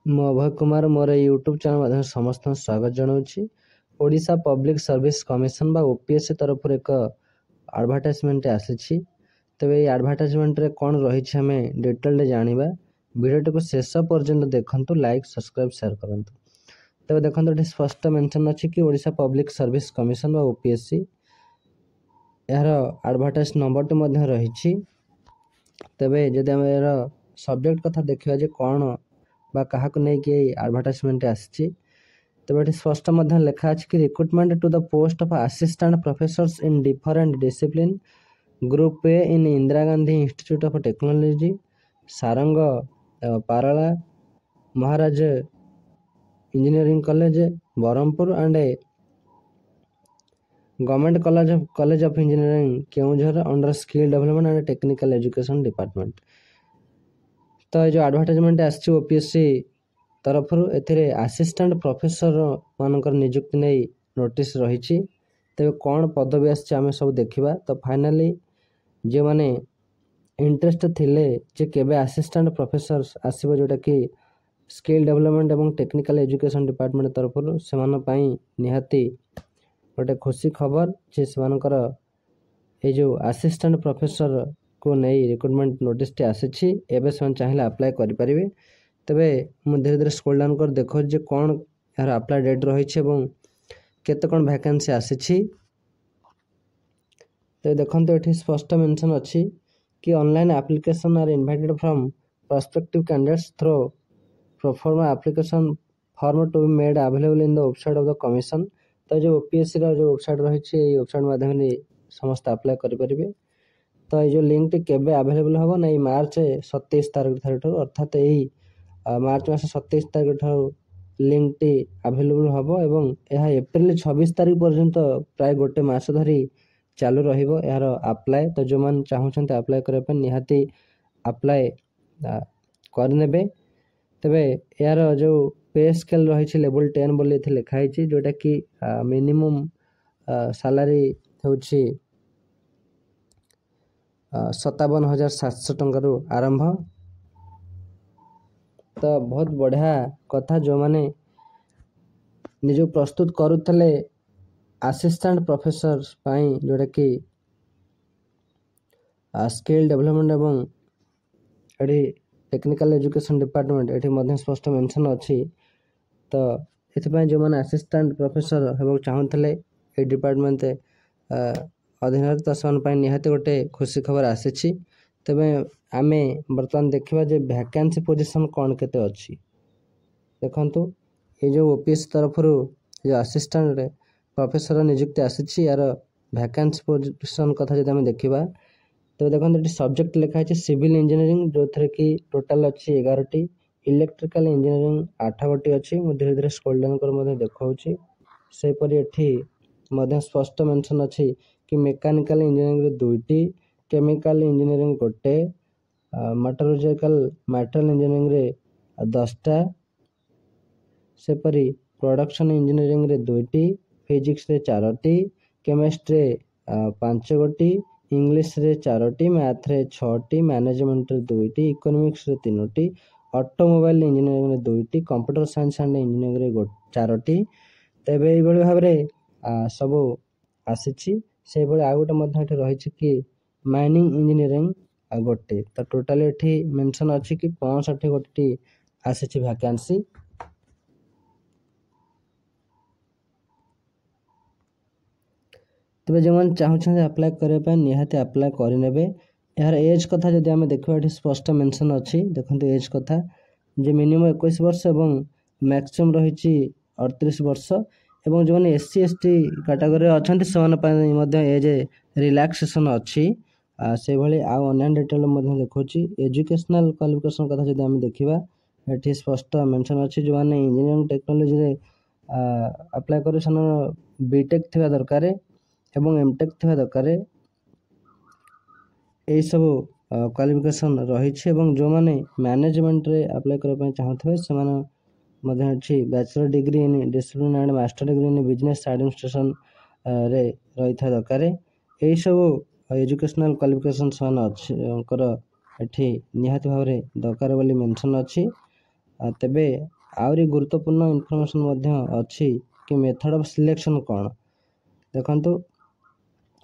ମୁଁ ଅଭୟ କୁମାର ମୋର YouTube channel ମାଧ୍ୟମରେ ସମସ୍ତଙ୍କୁ ସ୍ୱାଗତ ଜଣାଉଛି। ଓଡ଼ିଶା ପବ୍ଲିକ୍ ସର୍ଭିସ୍ କମିଶନ୍ ବା OPSC ତରଫରୁ ଏକ ଆଡ଼ଭର୍ଟାଇଜମେଣ୍ଟ ଆସିଛି। ତେବେ ଏହି ଆଡ଼ଭର୍ଟାଇଜମେଣ୍ଟରେ କ'ଣ ରହିଛି ଆମେ ଡିଟେଲରେ ଜାଣିବା। ଭିଡ଼ିଓଟିକୁ ଶେଷ ପର୍ଯ୍ୟନ୍ତ ଦେଖନ୍ତୁ, ଲାଇକ୍ ସବସ୍କ୍ରାଇବ୍ ସେୟାର କରନ୍ତୁ। ତେବେ ଦେଖନ୍ତୁ, ଏଠି ସ୍ପଷ୍ଟ ମେନସନ୍ ଅଛି କି ଓଡ଼ିଶା ପବ୍ଲିକ୍ ସର୍ଭିସ୍ କମିଶନ୍ ବା OPSC, ଏହାର ଆଡ଼ଭର୍ଟାଇଜ ନମ୍ବରଟି ମଧ୍ୟ ରହିଛି। ତେବେ ଯଦି ଆମେ ଏହାର ସବଜେକ୍ଟ କଥା ଦେଖିବା ଯେ କ'ଣ ବା କାହାକୁ ନେଇକି ଏଇ ଆଡ଼ଭର୍ଟାଇଜମେଣ୍ଟ ଆସିଛି, ତେବେ ଏଠି ସ୍ପଷ୍ଟ ମଧ୍ୟ ଲେଖା ଅଛି କି recruitment to the post of assistant professors in different discipline, group A in Indira Gandhi institute of technology, Sarang Parala, Maharaja engineering college Brahmapur and government college of engineering Keonjhar under skill development and technical education department. ତ ଏ ଯେଉଁ ଆଡ଼ଭର୍ଟାଇଜମେଣ୍ଟ ଆସିଛି OPSC ତରଫରୁ, ଏଥିରେ assistant professor ମାନଙ୍କର ନିଯୁକ୍ତି ନେଇ notice ରହିଛି। ତେବେ କ'ଣ ପଦବୀ ଆସିଛି ଆମେ ସବୁ ଦେଖିବା। ତ ଫାଇନାଲି ଯେଉଁମାନେ ଇଣ୍ଟରେଷ୍ଟ ଥିଲେ ଯେ କେବେ ଆସିଷ୍ଟାଣ୍ଟ ପ୍ରଫେସର ଆସିବ, ଯେଉଁଟାକି ସ୍କିଲ୍ ଡେଭଲପମେଣ୍ଟ ଏବଂ ଟେକ୍ନିକାଲ ଏଜୁକେସନ୍ ଡିପାର୍ଟମେଣ୍ଟ ତରଫରୁ, ସେମାନଙ୍କ ପାଇଁ ନିହାତି ଗୋଟେ ଖୁସି ଖବର ଯେ ସେମାନଙ୍କର ଏଇ ଯେଉଁ ଆସିଷ୍ଟାଣ୍ଟ ପ୍ରଫେସରକୁ ନେଇ ରିକ୍ରୁଟମେଣ୍ଟ ନୋଟିସ୍ଟି ଆସିଛି। ଏବେ ସେମାନେ ଚାହିଁଲେ ଆପ୍ଲାଏ କରିପାରିବେ। ତେବେ ମୁଁ ଧୀରେ ଧୀରେ ସ୍କ୍ରୋଲ୍ ଡାଉନ୍ କରି ଦେଖାଉଛି ଯେ କ'ଣ ଏହାର ଆପ୍ଲାଏ ଡେଟ୍ ରହିଛି ଏବଂ କେତେ କ'ଣ ଭ୍ୟାକେନ୍ସି ଆସିଛି। ତେବେ ଦେଖନ୍ତୁ, ଏଠି ସ୍ପଷ୍ଟ ମେନସନ୍ ଅଛି କି online application are invited from prospective candidates through proforma application form to be made available in the website of the commission. ତ ଯେଉଁ OPSCର ଯେଉଁ ୱେବସାଇଟ୍ ରହିଛି, ଏଇ ୱେବସାଇଟ୍ ମାଧ୍ୟମରେ ସମସ୍ତେ ଆପ୍ଲାଏ କରିପାରିବେ। ତ ଏଇ ଯେଉଁ ଲିଙ୍କଟି କେବେ ଆଭେଲେବଲ୍ ହେବ ନା, ଏଇ ମାର୍ଚ୍ଚ 27 ତାରିଖ ଠାରୁ, ଅର୍ଥାତ୍ ଏଇ ମାର୍ଚ୍ଚ ମାସ 27 ତାରିଖ ଠାରୁ ଲିଙ୍କଟି ଆଭେଲେବଲ୍ ହେବ ଏବଂ ଏହା ଏପ୍ରିଲ 26 ତାରିଖ ପର୍ଯ୍ୟନ୍ତ ପ୍ରାୟ ଗୋଟେ ମାସ ଧରି ଚାଲୁ ରହିବ ଏହାର ଆପ୍ଲାଏ। ତ ଯେଉଁମାନେ ଚାହୁଁଛନ୍ତି ଆପ୍ଲାଏ କରିବା ପାଇଁ ନିହାତି ଆପ୍ଲାଏ କରିନେବେ। ତେବେ ଏହାର ଯେଉଁ ପେ ସ୍କେଲ୍ ରହିଛି ଲେଭେଲ୍ 10 ବୋଲି ଏଠି ଲେଖା ହେଇଛି, ଯେଉଁଟାକି ମିନିମମ୍ ସାଲାରୀ ହେଉଛି 57,700 ଟଙ୍କାରୁ ଆରମ୍ଭ। ତ ବହୁତ ବଢ଼ିଆ କଥା, ଯେଉଁମାନେ ନିଜକୁ ପ୍ରସ୍ତୁତ କରୁଥିଲେ ଆସିଷ୍ଟାଣ୍ଟ ପ୍ରଫେସର ପାଇଁ, ଯେଉଁଟାକି ସ୍କିଲ୍ ଡେଭଲପମେଣ୍ଟ ଏବଂ ଏଠି ଟେକ୍ନିକାଲ ଏଜୁକେସନ୍ ଡିପାର୍ଟମେଣ୍ଟ, ଏଠି ମଧ୍ୟ ସ୍ପଷ୍ଟ ମେନସନ୍ ଅଛି। ତ ଏଥିପାଇଁ ଯେଉଁମାନେ ଆସିଷ୍ଟାଣ୍ଟ ପ୍ରଫେସର ହେବାକୁ ଚାହୁଁଥିଲେ ଏଇ ଡିପାର୍ଟମେଣ୍ଟ ଅଧୀନରେ, ତ ସେମାନଙ୍କ ପାଇଁ ନିହାତି ଗୋଟେ ଖୁସି ଖବର ଆସିଛି। ତେବେ ଆମେ ବର୍ତ୍ତମାନ ଦେଖିବା ଯେ ଭ୍ୟାକେନ୍ସି ପୋଜିସନ୍ କ'ଣ କେତେ ଅଛି। ଦେଖନ୍ତୁ, ଏଇ ଯେଉଁ OPSC ତରଫରୁ ଯେଉଁ ଆସିଷ୍ଟାଣ୍ଟ ପ୍ରଫେସର ନିଯୁକ୍ତି ଆସିଛି, ଏହାର ଭ୍ୟାକେନ୍ସି ପୋଜିସନ୍ କଥା ଯଦି ଆମେ ଦେଖିବା, ତେବେ ଦେଖନ୍ତୁ ଏଠି ସବଜେକ୍ଟ ଲେଖା ହେଇଛି ସିଭିଲ୍ ଇଞ୍ଜିନିୟରିଂ, ଯେଉଁଥିରେ କି ଟୋଟାଲ୍ ଅଛି 11ଟି, ଇଲେକ୍ଟ୍ରିକାଲ ଇଞ୍ଜିନିୟରିଂ 8ଗୋଟି ଅଛି। ମୁଁ ଧୀରେ ଧୀରେ ସ୍କ୍ରୋଲ୍ ଡାଉନ୍ କରି ମଧ୍ୟ ଦେଖାଉଛି। ସେହିପରି ଏଠି ମଧ୍ୟ ସ୍ପଷ୍ଟ ମେନସନ୍ ଅଛି କି ମେକାନିକାଲ ଇଞ୍ଜିନିୟରିଂରେ 2ଟି, କେମିକାଲ ଇଞ୍ଜିନିୟରିଂ 1, ମେଟାଲର୍ଜିକାଲ ମ୍ୟାଟେରିଆଲ ଇଞ୍ଜିନିୟରିଂରେ 10ଟା, ସେପରି ପ୍ରଡକ୍ସନ୍ ଇଞ୍ଜିନିୟରିଂରେ 2ଟି, ଫିଜିକ୍ସରେ 4ଟି, କେମିଷ୍ଟ୍ରିରେ 5ଗୋଟି, ଇଂଲିଶରେ 4ଟି, ମ୍ୟାଥରେ 6ଟି, ମ୍ୟାନେଜମେଣ୍ଟରେ 2ଟି, ଇକୋନୋମିକ୍ସରେ 3ଟି, ଅଟୋମୋବାଇଲ ଇଞ୍ଜିନିୟରିଂରେ 2ଟି, କମ୍ପ୍ୟୁଟର ସାଇନ୍ସ ଆଣ୍ଡ ଇଞ୍ଜିନିୟରିଂରେ 4ଟି। ତେବେ ଏଇଭଳି ଭାବରେ ସବୁ ଆସିଛି। ସେହିଭଳି ଆଉ ଗୋଟେ ମଧ୍ୟ ଏଠି ରହିଛି କି ମାଇନିଂ ଇଞ୍ଜିନିୟରିଂ 1। ତ ଟୋଟାଲି ଏଠି ମେନସନ୍ ଅଛି କି 65ଗୋଟି ଆସିଛି ଭ୍ୟାକେନ୍ସି। ତେବେ ଯେଉଁମାନେ ଚାହୁଁଛନ୍ତି ଆପ୍ଲାଏ କରିବା ପାଇଁ ନିହାତି ଆପ୍ଲାଏ କରିନେବେ। ଏହାର ଏଜ୍ କଥା ଯଦି ଆମେ ଦେଖିବା, ଏଠି ସ୍ପଷ୍ଟ ମେନସନ୍ ଅଛି। ଦେଖନ୍ତୁ ଏଜ୍ କଥା ଯେ ମିନିମମ୍ 21 ବର୍ଷ ଏବଂ ମ୍ୟାକ୍ସିମମ୍ ରହିଛି 38 ବର୍ଷ। ଏବଂ ଯେଉଁମାନେ SC ST କାଟାଗୋରୀରେ ଅଛନ୍ତି ସେମାନଙ୍କ ପାଇଁ ମଧ୍ୟ ଏଜ୍ ରିଲାକ୍ସେସନ୍ ଅଛି। ସେହିଭଳି ଆଉ ଅନ୍ୟାନ୍ୟ ଡିଟେଲ୍ ମଧ୍ୟ ଦେଖାଉଛି। ଏଜୁକେସନାଲ କ୍ୱାଲିଫିକେସନ୍ କଥା ଯଦି ଆମେ ଦେଖିବା, ଏଠି ସ୍ପଷ୍ଟ ମେନସନ୍ ଅଛି ଯେଉଁମାନେ ଇଞ୍ଜିନିୟରିଂ ଟେକ୍ନୋଲୋଜିରେ ଆପ୍ଲାଏ କରିବେ ସେମାନେ BTech ଥିବା ଦରକାର ଏବଂ MTech ଥିବା ଦରକାର। ଏହିସବୁ କ୍ୱାଲିଫିକେସନ୍ ରହିଛି। ଏବଂ ଯେଉଁମାନେ ମ୍ୟାନେଜମେଣ୍ଟରେ ଆପ୍ଲାଏ କରିବା ପାଇଁ ଚାହୁଁଥିବେ ସେମାନେ ମଧ୍ୟ ଅଛି bachelor degree in discipline and master degree in business ଆଡମିନିଷ୍ଟ୍ରେସନରେ ରହିଥିବା ଦରକାର। ଏହିସବୁ ଏଜୁକେସନାଲ କ୍ୱାଲିଫିକେସନ୍ ସେମାନେ ଅଛିଙ୍କର ଏଠି ନିହାତି ଭାବରେ ଦରକାର ବୋଲି ମେନସନ୍ ଅଛି। ତେବେ ଆହୁରି ଗୁରୁତ୍ୱପୂର୍ଣ୍ଣ ଇନଫର୍ମେସନ୍ ମଧ୍ୟ ଅଛି कि मेथड ऑफ सिलेक्शन कौन देखो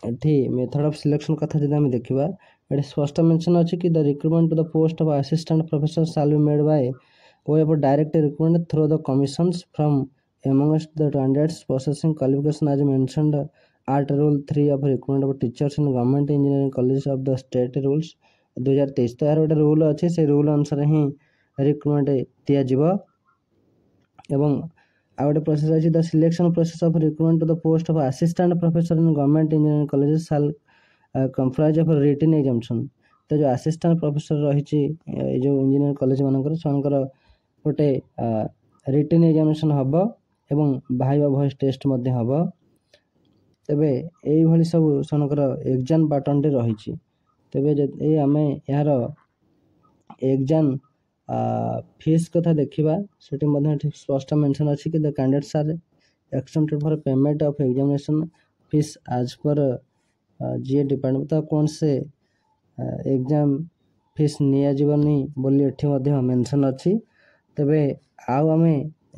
एठी मेथड ऑफ सिलेक्शन कथा जब आम देखा ये स्पष्ट मेंशन अच्छी कि the recruitment to the post of assistant professor shall be made by way of direct recruitment through the commissions from amongst the candidates possessing qualification as mentioned at rule 3 of recruitment of teachers in government engineering colleges of the state rules 2023 तो यार गोटे rule अच्छे से rule अनुसार ही recruitment दिज्व एवं आ गए process अच्छी the selection process of recruitment to the post of assistant professor in government engineering colleges shall comprise of written examination तो जो असिस्टेंट प्रोफेसर रही जो इंजीनियरिंग कॉलेज मानकर से गोटे रिटन एग्जामिनेशन हम एवं भाइवा वॉइस टेस्ट मध्य हम तेबे यही सब सेनकर एग्जाम पैटर्न रही तेबे आम यार एग्जाम फीस कथा देखा से स्पष्ट मेंशन अच्छी कि the candidates are accepted for payment of examination fees आज पर जी डिपार्टमेंट तो कौन से एग्जाम फीस निजी बोली एठी मेंशन अच्छी तेबे आउ आम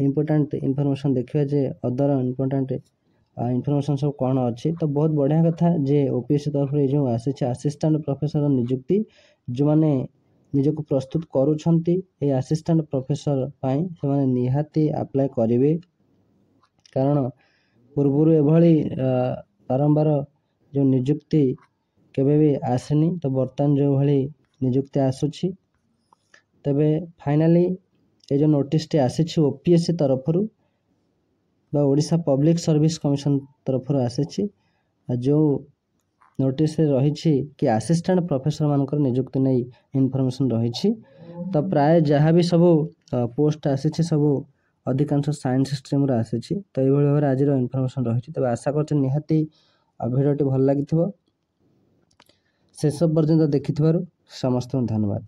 इम्पोर्टाट इनफर्मेशन देखा जे अदर इम्पोर्टाट इनफर्मेशन सब कौन अच्छी तो बहुत बढ़िया कथा जे ओपीएससी तरफ जो आसी असिस्टेंट प्रोफेसर नियुक्ति जो मैंने निजक प्रस्तुत करुछंती ए असिस्टेंट प्रोफेसर पाई से माने निहाती अप्लाई करेंगे कारण पूर्व एभली बारंबार जो नियुक्ति केबे भी आसनी तो बर्तमान जो भली नियुक्ति आसुछि तबे फाइनाली ये जो नोटिस टी आसी ओपीएससी तरफ बा ओडिशा पब्लिक सर्विस कमिशन तरफ आसी जो नोटिस रही कि असिस्टेंट प्रोफेसर मानकर नियुक्ति नहीं इनफॉरमेशन रही तो प्राय जहाँ भी सब पोस्ट आसी सब अधिकांश साइंस स्ट्रीम रे आसी तो ये भाव आज इनफॉरमेशन रही तब आशा कर निहाती भिडियोटी भल लगी शेष पर्यंत देखि समस्त धन्यवाद।